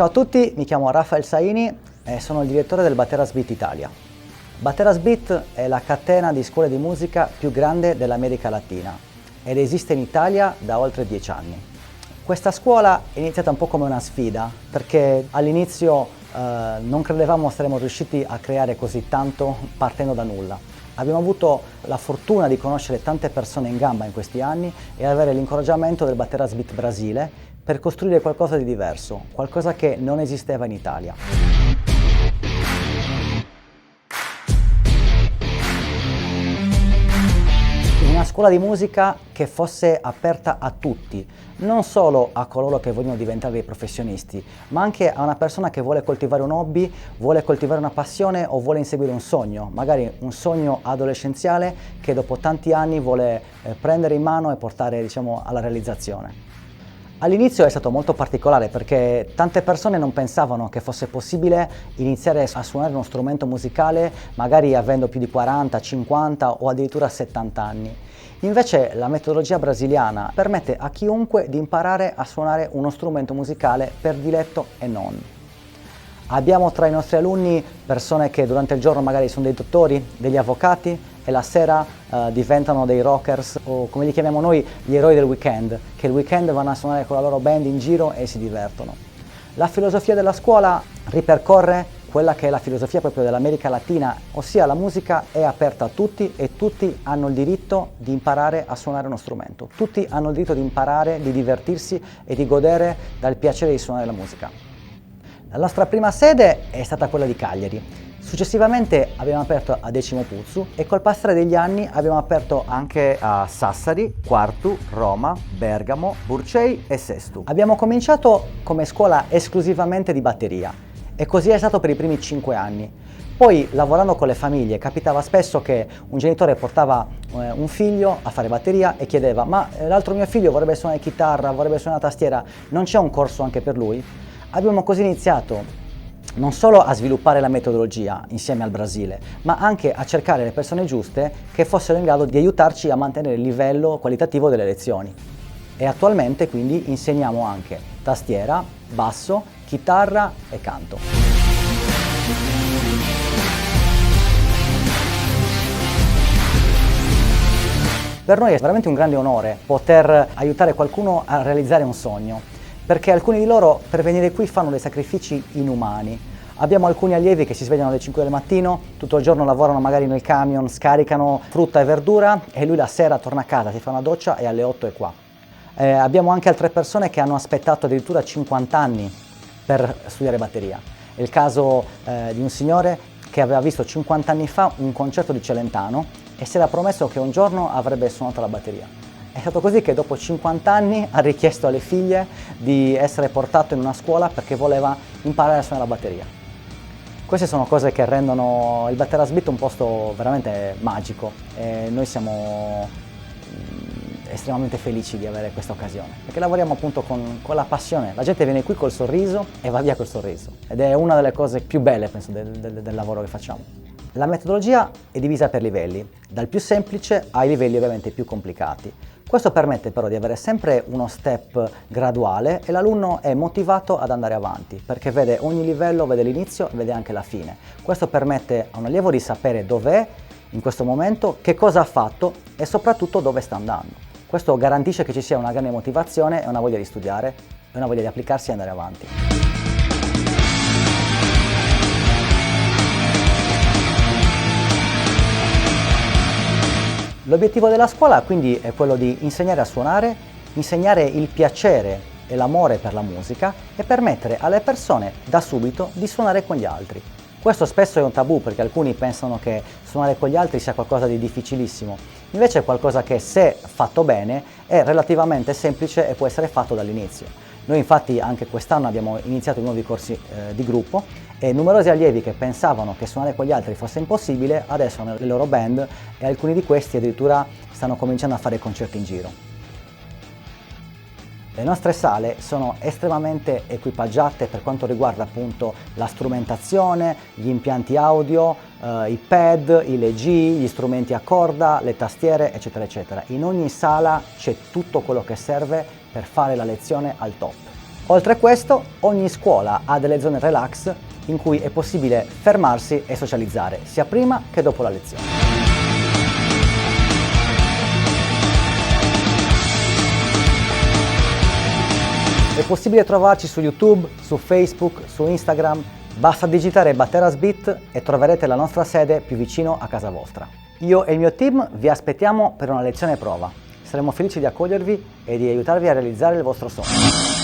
Ciao a tutti, mi chiamo Rafael Saini e sono il direttore del Bateras Beat Italia. Bateras Beat è la catena di scuole di musica più grande dell'America Latina ed esiste in Italia da oltre 10 anni. Questa scuola è iniziata un po' come una sfida perché all'inizio non credevamo saremmo riusciti a creare così tanto partendo da nulla. Abbiamo avuto la fortuna di conoscere tante persone in gamba in questi anni e avere l'incoraggiamento del Bateras Beat Brasile per costruire qualcosa di diverso, qualcosa che non esisteva in Italia. Una scuola di musica che fosse aperta a tutti, non solo a coloro che vogliono diventare dei professionisti, ma anche a una persona che vuole coltivare un hobby, vuole coltivare una passione o vuole inseguire un sogno, magari un sogno adolescenziale che dopo tanti anni vuole prendere in mano e portare, alla realizzazione. All'inizio è stato molto particolare perché tante persone non pensavano che fosse possibile iniziare a suonare uno strumento musicale magari avendo più di 40, 50 o addirittura 70 anni. Invece la metodologia brasiliana permette a chiunque di imparare a suonare uno strumento musicale per diletto e non. Abbiamo tra i nostri alunni persone che durante il giorno magari sono dei dottori, degli avvocati e la sera diventano dei rockers o come li chiamiamo noi gli eroi del weekend, che il weekend vanno a suonare con la loro band in giro e si divertono. La filosofia della scuola ripercorre quella che è la filosofia proprio dell'America Latina, ossia la musica è aperta a tutti e tutti hanno il diritto di imparare a suonare uno strumento. Tutti hanno il diritto di imparare, di divertirsi e di godere dal piacere di suonare la musica. La nostra prima sede è stata quella di Cagliari. Successivamente abbiamo aperto a Decimo Puzzu e col passare degli anni abbiamo aperto anche a Sassari, Quartu, Roma, Bergamo, Burcei e Sestu. Abbiamo cominciato come scuola esclusivamente di batteria e così è stato per i primi 5 anni. Poi lavorando con le famiglie capitava spesso che un genitore portava un figlio a fare batteria e chiedeva ma l'altro mio figlio vorrebbe suonare chitarra, vorrebbe suonare tastiera, non c'è un corso anche per lui? Abbiamo così iniziato non solo a sviluppare la metodologia insieme al Brasile, ma anche a cercare le persone giuste che fossero in grado di aiutarci a mantenere il livello qualitativo delle lezioni. E attualmente quindi insegniamo anche tastiera, basso, chitarra e canto. Per noi è veramente un grande onore poter aiutare qualcuno a realizzare un sogno, perché alcuni di loro per venire qui fanno dei sacrifici inumani. Abbiamo alcuni allievi che si svegliano alle 5 del mattino, tutto il giorno lavorano magari nel camion, scaricano frutta e verdura e lui la sera torna a casa, si fa una doccia e alle 8 è qua. Abbiamo anche altre persone che hanno aspettato addirittura 50 anni per studiare batteria. È il caso di un signore che aveva visto 50 anni fa un concerto di Celentano e si era promesso che un giorno avrebbe suonato la batteria. È stato così che dopo 50 anni ha richiesto alle figlie di essere portato in una scuola perché voleva imparare a suonare la batteria. Queste sono cose che rendono il Bateras Beat un posto veramente magico e noi siamo estremamente felici di avere questa occasione perché lavoriamo appunto con la passione. La gente viene qui col sorriso e va via col sorriso ed è una delle cose più belle penso del lavoro che facciamo. La metodologia è divisa per livelli, dal più semplice ai livelli ovviamente più complicati. Questo permette però di avere sempre uno step graduale e l'alunno è motivato ad andare avanti perché vede ogni livello, vede l'inizio e vede anche la fine. Questo permette a un allievo di sapere dov'è in questo momento, che cosa ha fatto e soprattutto dove sta andando. Questo garantisce che ci sia una grande motivazione e una voglia di studiare e una voglia di applicarsi e andare avanti. L'obiettivo della scuola quindi è quello di insegnare a suonare, insegnare il piacere e l'amore per la musica e permettere alle persone da subito di suonare con gli altri. Questo spesso è un tabù perché alcuni pensano che suonare con gli altri sia qualcosa di difficilissimo, invece è qualcosa che se fatto bene è relativamente semplice e può essere fatto dall'inizio. Noi infatti anche quest'anno abbiamo iniziato nuovi corsi di gruppo e numerosi allievi che pensavano che suonare con gli altri fosse impossibile adesso hanno le loro band e alcuni di questi addirittura stanno cominciando a fare concerti in giro. Le nostre sale sono estremamente equipaggiate per quanto riguarda appunto la strumentazione, gli impianti audio, i pad, i LG, gli strumenti a corda, le tastiere, eccetera, eccetera. In ogni sala c'è tutto quello che serve per fare la lezione al top. Oltre a questo, ogni scuola ha delle zone relax in cui è possibile fermarsi e socializzare, sia prima che dopo la lezione. È possibile trovarci su YouTube, su Facebook, su Instagram. Basta digitare Batteras Beat e troverete la nostra sede più vicino a casa vostra. Io e il mio team vi aspettiamo per una lezione prova. Saremo felici di accogliervi e di aiutarvi a realizzare il vostro sogno.